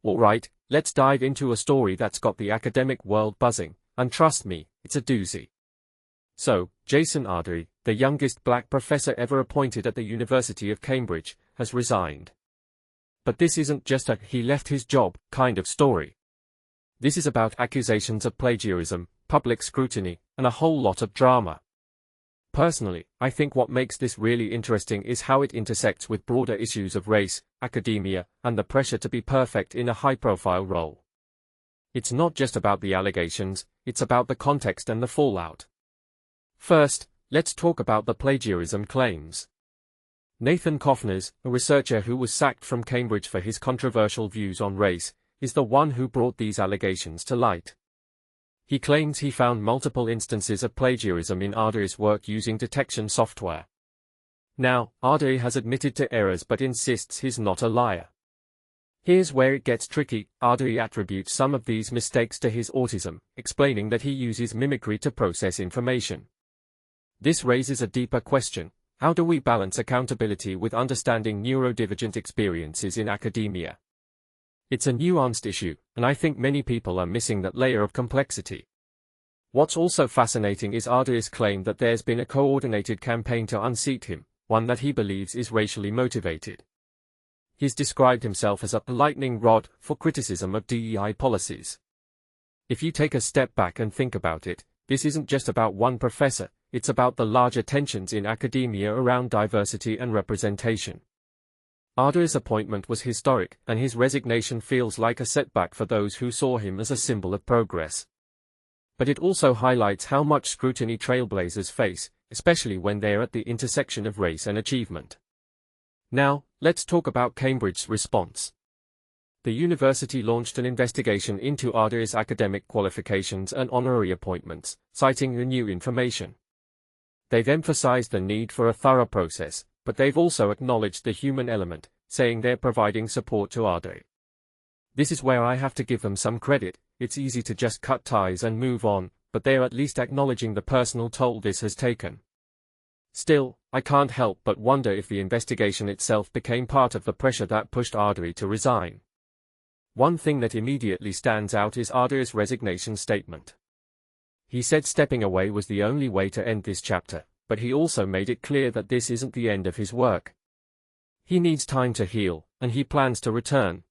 Alright, let's dive into a story that's got the academic world buzzing, and trust me, it's a doozy. So, Jason Arday, the youngest black professor ever appointed at the University of Cambridge, has resigned. But this isn't just a "he left his job" kind of story. This is about accusations of plagiarism, public scrutiny, and a whole lot of drama. Personally, I think what makes this really interesting is how it intersects with broader issues of race, academia, and the pressure to be perfect in a high-profile role. It's not just about the allegations, it's about the context and the fallout. First, let's talk about the plagiarism claims. Nathan Cofnas, a researcher who was sacked from Cambridge for his controversial views on race, is the one who brought these allegations to light. He claims he found multiple instances of plagiarism in Arday's work using detection software. Now, Arday has admitted to errors but insists he's not a liar. Here's where it gets tricky. Arday attributes some of these mistakes to his autism, explaining that he uses mimicry to process information. This raises a deeper question: how do we balance accountability with understanding neurodivergent experiences in academia? It's a nuanced issue, and I think many people are missing that layer of complexity. What's also fascinating is Arday's claim that there's been a coordinated campaign to unseat him, one that he believes is racially motivated. He's described himself as a lightning rod for criticism of DEI policies. If you take a step back and think about it, this isn't just about one professor, it's about the larger tensions in academia around diversity and representation. Arday's appointment was historic, and his resignation feels like a setback for those who saw him as a symbol of progress. But it also highlights how much scrutiny trailblazers face, especially when they're at the intersection of race and achievement. Now, let's talk about Cambridge's response. The university launched an investigation into Arday's academic qualifications and honorary appointments, citing the new information. They've emphasized the need for a thorough process, but they've also acknowledged the human element, saying they're providing support to Arday. This is where I have to give them some credit. It's easy to just cut ties and move on, but they're at least acknowledging the personal toll this has taken. Still, I can't help but wonder if the investigation itself became part of the pressure that pushed Arday to resign. One thing that immediately stands out is Arday's resignation statement. He said stepping away was the only way to end this chapter, but he also made it clear that this isn't the end of his work. He needs time to heal, and he plans to return.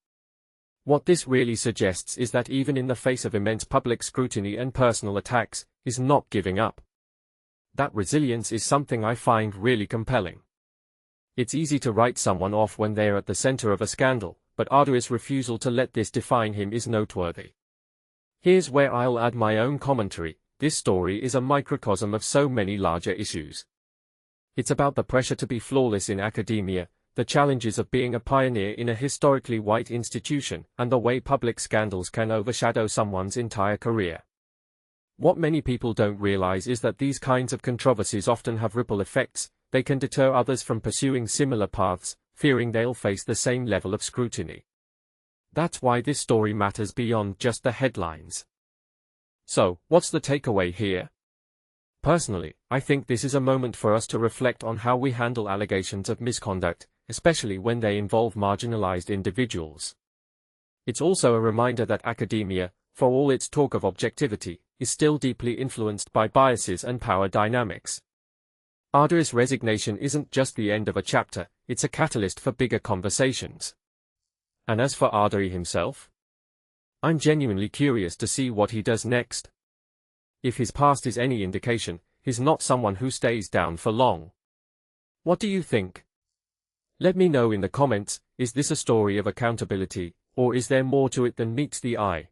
What this really suggests is that even in the face of immense public scrutiny and personal attacks, he's not giving up. That resilience is something I find really compelling. It's easy to write someone off when they're at the center of a scandal, but Arday's refusal to let this define him is noteworthy. Here's where I'll add my own commentary. This story is a microcosm of so many larger issues. It's about the pressure to be flawless in academia, the challenges of being a pioneer in a historically white institution, and the way public scandals can overshadow someone's entire career. What many people don't realize is that these kinds of controversies often have ripple effects. They can deter others from pursuing similar paths, fearing they'll face the same level of scrutiny. That's why this story matters beyond just the headlines. So, what's the takeaway here? Personally, I think this is a moment for us to reflect on how we handle allegations of misconduct, especially when they involve marginalized individuals. It's also a reminder that academia, for all its talk of objectivity, is still deeply influenced by biases and power dynamics. Arday's resignation isn't just the end of a chapter, it's a catalyst for bigger conversations. And as for Arday himself? I'm genuinely curious to see what he does next. If his past is any indication, he's not someone who stays down for long. What do you think? Let me know in the comments. Is this a story of accountability, or is there more to it than meets the eye?